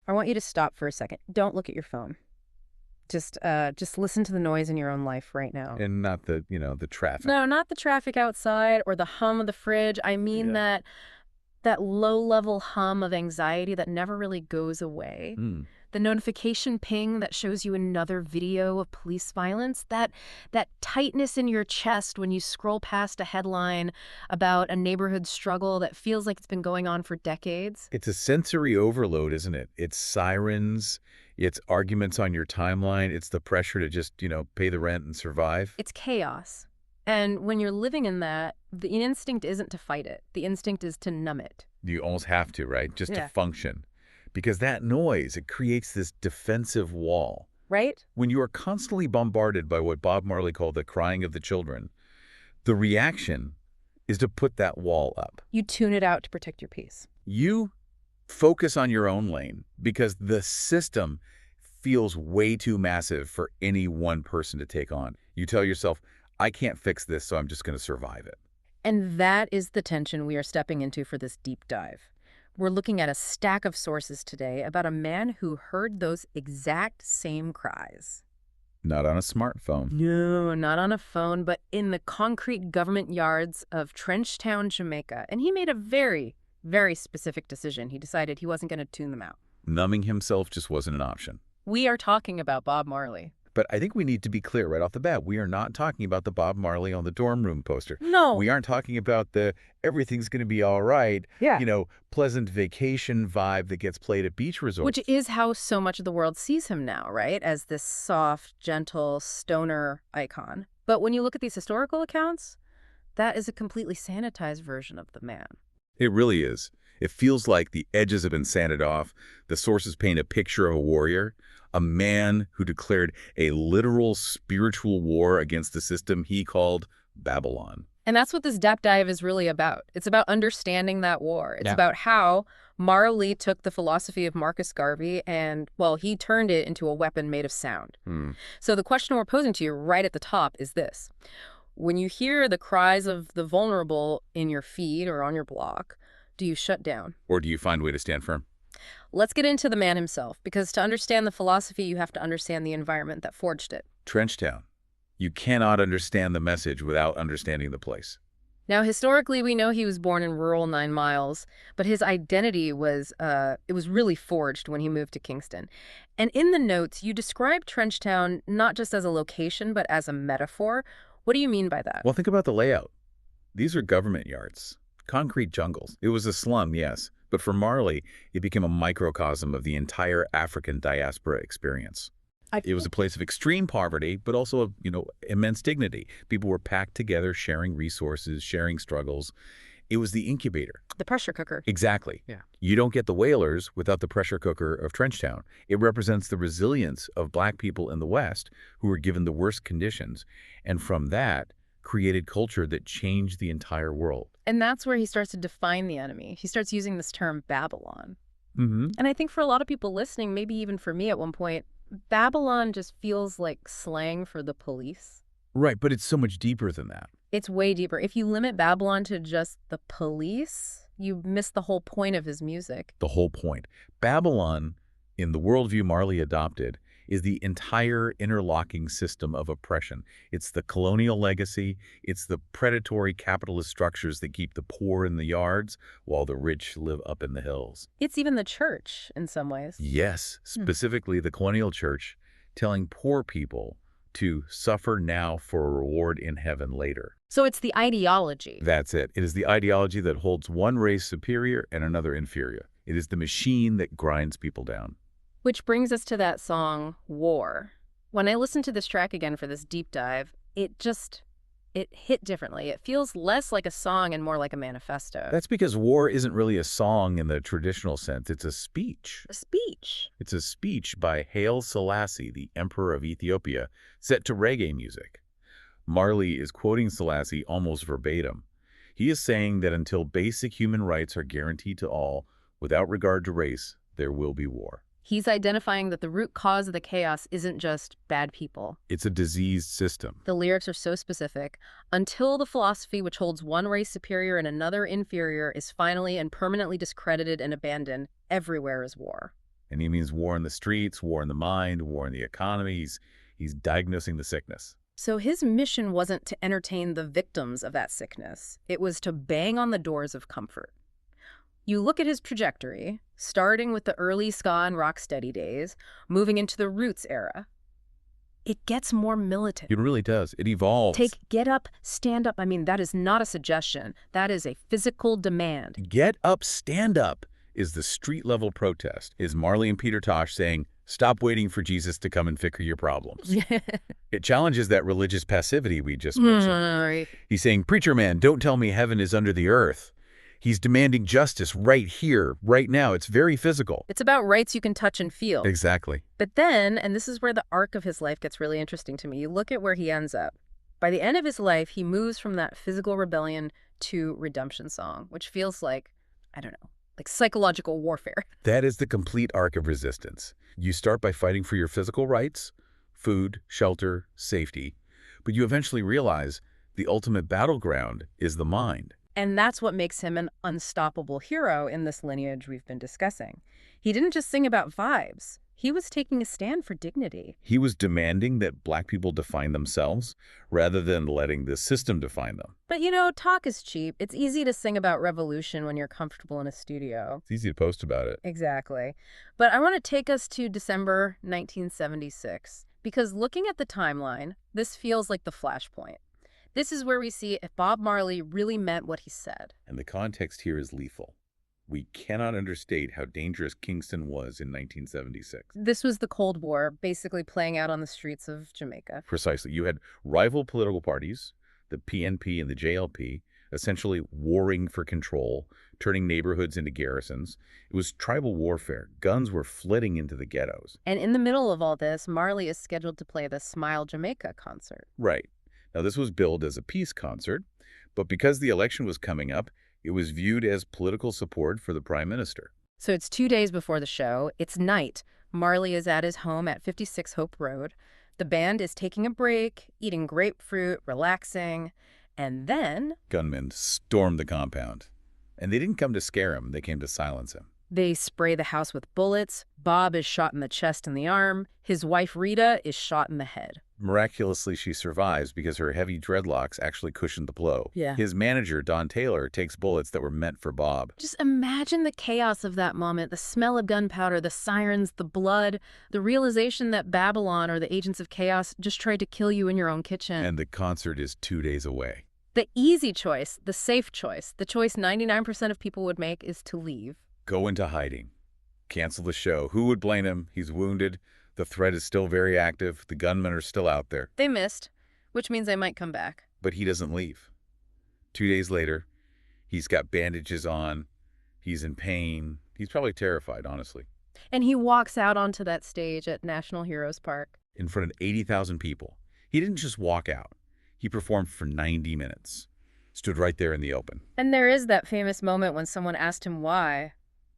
I want you to stop for a second. Don't look at your phone. Just listen to the noise in your own life right now. And not the, the traffic. No, not the traffic outside or the hum of the fridge. I mean Yeah. that low-level hum of anxiety that never really goes away. Hmm. The notification ping that shows you another video of police violence, that tightness in your chest when you scroll past a headline about a neighborhood struggle that feels like it's been going on for decades. It's a sensory overload, isn't it? It's sirens, it's arguments on your timeline, it's the pressure to just, pay the rent and survive. It's chaos. And when you're living in that, the instinct isn't to fight it. The instinct is to numb it. You almost have to, right? Just to Yeah. function. Because that noise, it creates this defensive wall. Right? When you are constantly bombarded by what Bob Marley called the crying of the children, the reaction is to put that wall up. You tune it out to protect your peace. You focus on your own lane because the system feels way too massive for any one person to take on. You tell yourself, I can't fix this, so I'm just going to survive it. And that is the tension we are stepping into for this deep dive. We're looking at a stack of sources today about a man who heard those exact same cries. Not on a smartphone. No, not on a phone, but in the concrete government yards of Trenchtown, Jamaica. And he made a very, very specific decision. He decided he wasn't going to tune them out. Numbing himself just wasn't an option. We are talking about Bob Marley. But I think we need to be clear right off the bat. We are not talking about the Bob Marley on the dorm room poster. No. We aren't talking about the everything's going to be all right, Yeah. Pleasant vacation vibe that gets played at beach resorts. Which is how so much of the world sees him now, right? As this soft, gentle, stoner icon. But when you look at these historical accounts, that is a completely sanitized version of the man. It really is. It feels like the edges have been sanded off. The sources paint a picture of a warrior, a man who declared a literal spiritual war against the system he called Babylon. And that's what this depth dive is really about. It's about understanding that war. It's Yeah. about how Marley took the philosophy of Marcus Garvey and, well, he turned it into a weapon made of sound. So the question we're posing to you right at the top is this. When you hear the cries of the vulnerable in your feed or on your block, do you shut down? Or do you find a way to stand firm? Let's get into the man himself, because to understand the philosophy, you have to understand the environment that forged it. Trenchtown. You cannot understand the message without understanding the place. Now, historically, we know he was born in rural 9 Miles, but his identity was really forged when he moved to Kingston. And in the notes, you describe Trenchtown not just as a location, but as a metaphor. What do you mean by that? Well, think about the layout. These are government yards, concrete jungles. It was a slum, yes, but for Marley, it became a microcosm of the entire African diaspora experience. It was a place of extreme poverty, but also of, immense dignity. People were packed together, sharing resources, sharing struggles. It was the incubator. The pressure cooker. Exactly. Yeah. You don't get the whalers without the pressure cooker of Trenchtown. It represents the resilience of Black people in the West who were given the worst conditions, and from that, created culture that changed the entire world. And that's where he starts to define the enemy. He starts using this term Babylon. Mm-hmm. And I think for a lot of people listening, maybe even for me at one point, Babylon just feels like slang for the police. Right, but it's so much deeper than that. It's way deeper. If you limit Babylon to just the police, you miss the whole point of his music. The whole point. Babylon, in the worldview Marley adopted, is the entire interlocking system of oppression. It's the colonial legacy, it's the predatory capitalist structures that keep the poor in the yards while the rich live up in the hills. It's even the church in some ways. Yes, specifically the colonial church, telling poor people to suffer now for a reward in heaven later. So it's the ideology. That's it. It is the ideology that holds one race superior and another inferior. It is the machine that grinds people down. Which brings us to that song, War. When I listened to this track again for this deep dive, it hit differently. It feels less like a song and more like a manifesto. That's because War isn't really a song in the traditional sense. It's a speech. A speech. It's a speech by Haile Selassie, the Emperor of Ethiopia, set to reggae music. Marley is quoting Selassie almost verbatim. He is saying that until basic human rights are guaranteed to all, without regard to race, there will be war. He's identifying that the root cause of the chaos isn't just bad people. It's a diseased system. The lyrics are so specific. Until the philosophy which holds one race superior and another inferior is finally and permanently discredited and abandoned, everywhere is war. And he means war in the streets, war in the mind, war in the economy. He's diagnosing the sickness. So his mission wasn't to entertain the victims of that sickness. It was to bang on the doors of comfort. You look at his trajectory, starting with the early ska and rocksteady days, moving into the Roots era. It gets more militant. It really does. It evolves. Take get up, stand up. I mean, that is not a suggestion. That is a physical demand. Get up, stand up is the street-level protest, is Marley and Peter Tosh saying, stop waiting for Jesus to come and fix your problems. It challenges that religious passivity we just mentioned. He's saying, preacher man, don't tell me heaven is under the earth. He's demanding justice right here, right now. It's very physical. It's about rights you can touch and feel. Exactly. But then, and this is where the arc of his life gets really interesting to me, you look at where he ends up. By the end of his life, he moves from that physical rebellion to redemption song, which feels like, I don't know, like psychological warfare. That is the complete arc of resistance. You start by fighting for your physical rights, food, shelter, safety, but you eventually realize the ultimate battleground is the mind. And that's what makes him an unstoppable hero in this lineage we've been discussing. He didn't just sing about vibes. He was taking a stand for dignity. He was demanding that Black people define themselves rather than letting the system define them. But you know, talk is cheap. It's easy to sing about revolution when you're comfortable in a studio. It's easy to post about it. Exactly. But I want to take us to December 1976, because looking at the timeline, this feels like the flashpoint. This is where we see if Bob Marley really meant what he said. And the context here is lethal. We cannot understate how dangerous Kingston was in 1976. This was the Cold War, basically playing out on the streets of Jamaica. Precisely. You had rival political parties, the PNP and the JLP, essentially warring for control, turning neighborhoods into garrisons. It was tribal warfare. Guns were flitting into the ghettos. And in the middle of all this, Marley is scheduled to play the Smile Jamaica concert. Right. Now, this was billed as a peace concert, but because the election was coming up, it was viewed as political support for the prime minister. So it's 2 days before the show. It's night. Marley is at his home at 56 Hope Road. The band is taking a break, eating grapefruit, relaxing, and then gunmen stormed the compound. And they didn't come to scare him, they came to silence him. They spray the house with bullets. Bob is shot in the chest and the arm. His wife, Rita, is shot in the head. Miraculously, she survives because her heavy dreadlocks actually cushioned the blow. Yeah. His manager, Don Taylor, takes bullets that were meant for Bob. Just imagine the chaos of that moment, the smell of gunpowder, the sirens, the blood, the realization that Babylon or the agents of chaos just tried to kill you in your own kitchen. And the concert is 2 days away. The easy choice, the safe choice, the choice 99% of people would make is to leave. Go into hiding. Cancel the show. Who would blame him? He's wounded. The threat is still very active. The gunmen are still out there. They missed, which means they might come back. But he doesn't leave. 2 days later, he's got bandages on. He's in pain. He's probably terrified, honestly. And he walks out onto that stage at National Heroes Park. In front of 80,000 people. He didn't just walk out. He performed for 90 minutes. Stood right there in the open. And there is that famous moment when someone asked him why.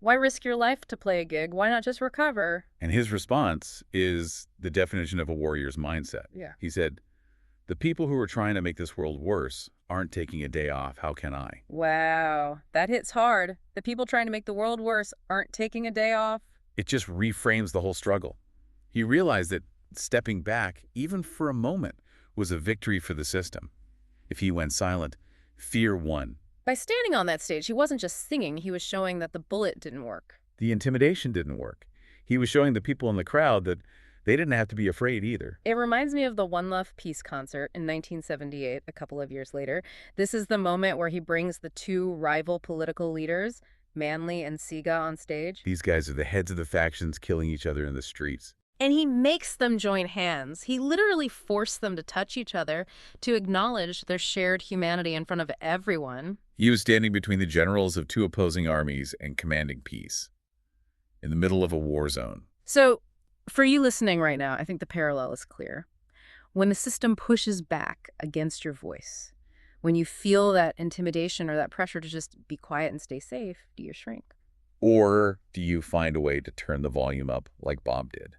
Why risk your life to play a gig? Why not just recover? And his response is the definition of a warrior's mindset. Yeah. He said, the people who are trying to make this world worse aren't taking a day off. How can I? Wow, that hits hard. The people trying to make the world worse aren't taking a day off. It just reframes the whole struggle. He realized that stepping back, even for a moment, was a victory for the system. If he went silent, fear won. By standing on that stage, he wasn't just singing, he was showing that the bullet didn't work. The intimidation didn't work. He was showing the people in the crowd that they didn't have to be afraid either. It reminds me of the One Love Peace concert in 1978, a couple of years later. This is the moment where he brings the two rival political leaders, Manley and Siga, on stage. These guys are the heads of the factions killing each other in the streets. And he makes them join hands. He literally forced them to touch each other to acknowledge their shared humanity in front of everyone. He was standing between the generals of two opposing armies and commanding peace, in the middle of a war zone. So, for you listening right now, I think the parallel is clear. When the system pushes back against your voice, when you feel that intimidation or that pressure to just be quiet and stay safe, do you shrink? Or do you find a way to turn the volume up like Bob did?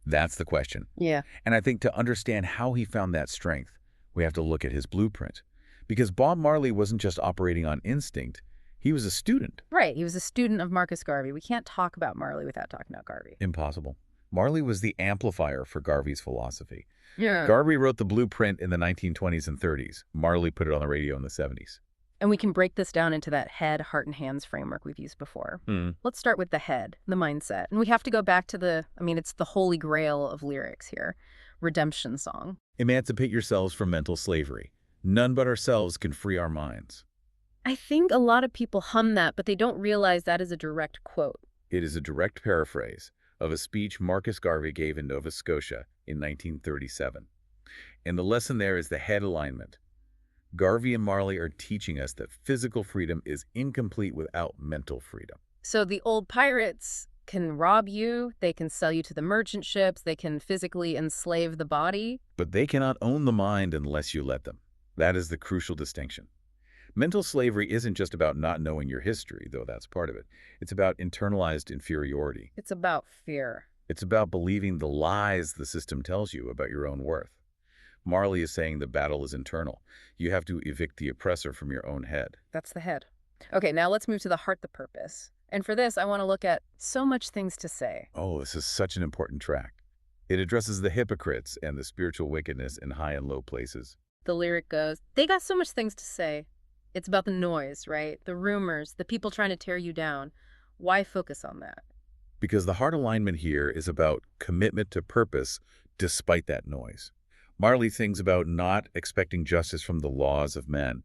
That's the question. Yeah. And I think to understand how he found that strength, we have to look at his blueprint. Because Bob Marley wasn't just operating on instinct, He was a student. Right, he was a student of Marcus Garvey. We can't talk about Marley without talking about Garvey. Impossible. Marley was the amplifier for Garvey's philosophy. Yeah. Garvey wrote the blueprint in the 1920s and 30s. Marley put it on the radio in the 70s. And we can break this down into that head, heart, and hands framework we've used before. Let's start with the head, the mindset. And we have to go back to it's the holy grail of lyrics here. Redemption song. Emancipate yourselves from mental slavery. None but ourselves can free our minds. I think a lot of people hum that, but they don't realize that is a direct quote. It is a direct paraphrase of a speech Marcus Garvey gave in Nova Scotia in 1937. And the lesson there is the head alignment. Garvey and Marley are teaching us that physical freedom is incomplete without mental freedom. So the old pirates can rob you, they can sell you to the merchant ships, they can physically enslave the body. But they cannot own the mind unless you let them. That is the crucial distinction. Mental slavery isn't just about not knowing your history, though that's part of it. It's about internalized inferiority. It's about fear. It's about believing the lies the system tells you about your own worth. Marley is saying the battle is internal. You have to evict the oppressor from your own head. That's the head. Okay, now let's move to the heart, the purpose. And for this, I want to look at so much things to say. Oh, this is such an important track. It addresses the hypocrites and the spiritual wickedness in high and low places. The lyric goes, they got so much things to say. It's about the noise, right? The rumors, the people trying to tear you down. Why focus on that? Because the heart alignment here is about commitment to purpose despite that noise. Marley sings about not expecting justice from the laws of men.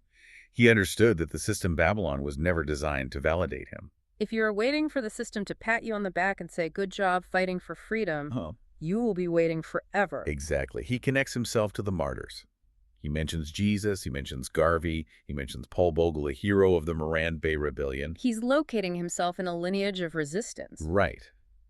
He understood that the system Babylon was never designed to validate him. If you're waiting for the system to pat you on the back and say, good job fighting for freedom, you will be waiting forever. Exactly. He connects himself to the martyrs. He mentions Jesus, he mentions Garvey, he mentions Paul Bogle, a hero of the Moran Bay Rebellion. He's locating himself in a lineage of resistance. Right.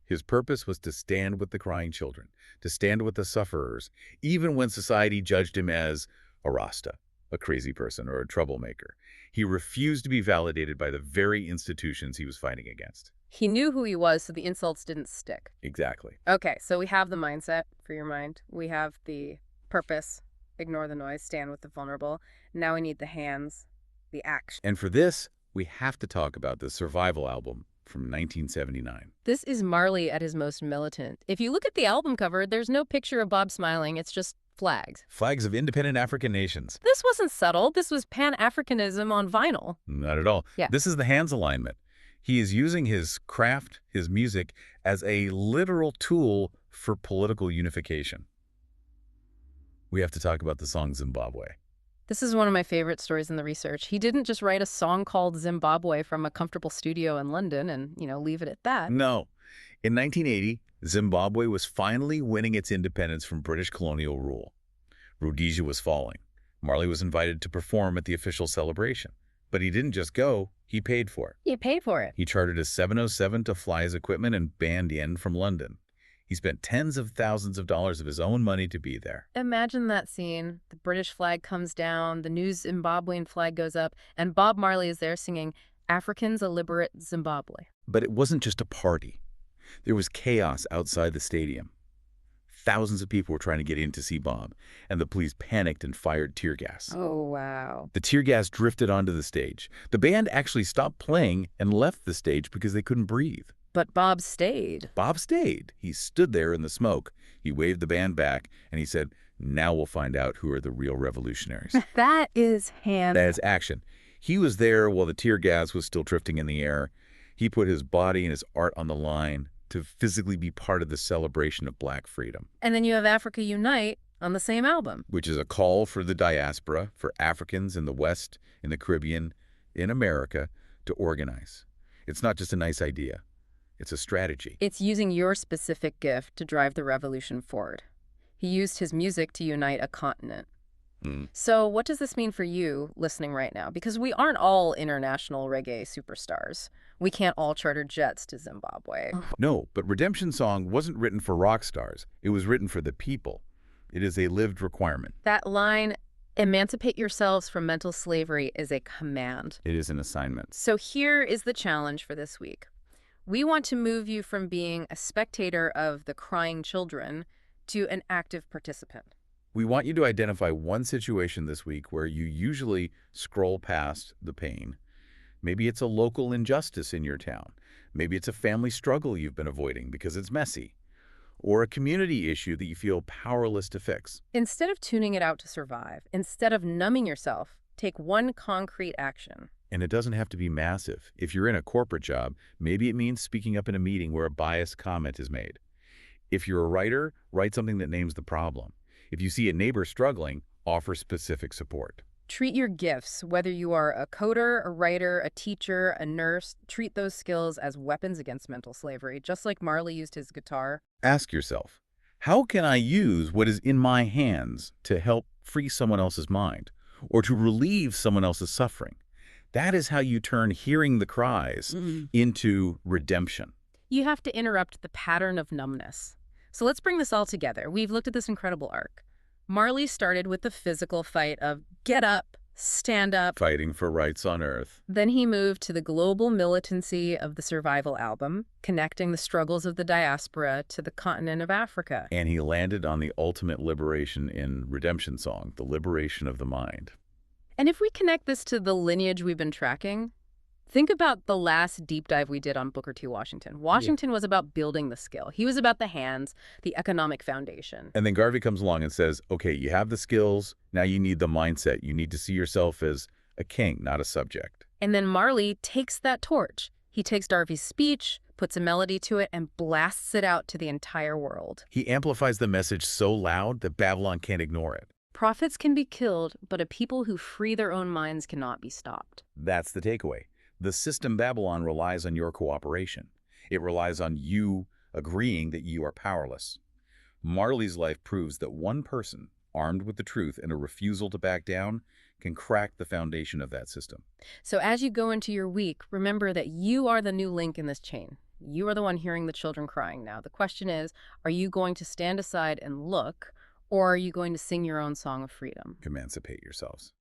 His purpose was to stand with the crying children, to stand with the sufferers, even when society judged him as a Rasta, a crazy person, or a troublemaker. He refused to be validated by the very institutions he was fighting against. He knew who he was, so the insults didn't stick. Exactly. Okay, so we have the mindset for your mind. We have the purpose, ignore the noise, stand with the vulnerable. Now we need the hands, the action. And for this, we have to talk about the Survival album from 1979. This is Marley at his most militant. If you look at the album cover, there's no picture of Bob smiling. It's just flags. Flags of independent African nations. This wasn't subtle. This was Pan-Africanism on vinyl. Not at all. Yeah. This is the hands alignment. He is using his craft, his music, as a literal tool for political unification. We have to talk about the song Zimbabwe. This is one of my favorite stories in the research. He didn't just write a song called Zimbabwe from a comfortable studio in London and, leave it at that. No. In 1980, Zimbabwe was finally winning its independence from British colonial rule. Rhodesia was falling. Marley was invited to perform at the official celebration. But he didn't just go, he paid for it. He paid for it. He chartered a 707 to fly his equipment and band in from London. He spent tens of thousands of dollars of his own money to be there. Imagine that scene. The British flag comes down, the new Zimbabwean flag goes up, and Bob Marley is there singing, Africans a liberate Zimbabwe. But it wasn't just a party. There was chaos outside the stadium. Thousands of people were trying to get in to see Bob, and the police panicked and fired tear gas. Oh, wow. The tear gas drifted onto the stage. The band actually stopped playing and left the stage because they couldn't breathe. But Bob stayed. Bob stayed. He stood there in the smoke. He waved the band back, and he said, now we'll find out who are the real revolutionaries. That is hand. That is action. He was there while the tear gas was still drifting in the air. He put his body and his art on the line to physically be part of the celebration of Black freedom. And then you have Africa Unite on the same album. Which is a call for the diaspora, for Africans in the West, in the Caribbean, in America, to organize. It's not just a nice idea. It's a strategy. It's using your specific gift to drive the revolution forward. He used his music to unite a continent. So what does this mean for you listening right now? Because we aren't all international reggae superstars. We can't all charter jets to Zimbabwe. No, but Redemption Song wasn't written for rock stars. It was written for the people. It is a lived requirement. That line, emancipate yourselves from mental slavery, is a command. It is an assignment. So here is the challenge for this week. We want to move you from being a spectator of the crying children to an active participant. We want you to identify one situation this week where you usually scroll past the pain. Maybe it's a local injustice in your town. Maybe it's a family struggle you've been avoiding because it's messy. Or a community issue that you feel powerless to fix. Instead of tuning it out to survive, instead of numbing yourself, take one concrete action. And it doesn't have to be massive. If you're in a corporate job, maybe it means speaking up in a meeting where a biased comment is made. If you're a writer, write something that names the problem. If you see a neighbor struggling, offer specific support. Treat your gifts, whether you are a coder, a writer, a teacher, a nurse, treat those skills as weapons against mental slavery, just like Marley used his guitar. Ask yourself, how can I use what is in my hands to help free someone else's mind or to relieve someone else's suffering? That is how you turn hearing the cries into redemption. You have to interrupt the pattern of numbness. So let's bring this all together. We've looked at this incredible arc. Marley started with the physical fight of get up, stand up. Fighting for rights on Earth. Then he moved to the global militancy of the Survival album, connecting the struggles of the diaspora to the continent of Africa. And he landed on the ultimate liberation in Redemption Song, the liberation of the mind. And if we connect this to the lineage we've been tracking, think about the last deep dive we did on Booker T. Washington. Washington was about building the skill. He was about the hands, the economic foundation. And then Garvey comes along and says, okay, you have the skills, now you need the mindset. You need to see yourself as a king, not a subject. And then Marley takes that torch. He takes Garvey's speech, puts a melody to it, and blasts it out to the entire world. He amplifies the message so loud that Babylon can't ignore it. Prophets can be killed, but a people who free their own minds cannot be stopped. That's the takeaway. The system Babylon relies on your cooperation. It relies on you agreeing that you are powerless. Marley's life proves that one person, armed with the truth and a refusal to back down, can crack the foundation of that system. So as you go into your week, remember that you are the new link in this chain. You are the one hearing the children crying now. The question is, are you going to stand aside and look, or are you going to sing your own song of freedom? Emancipate yourselves.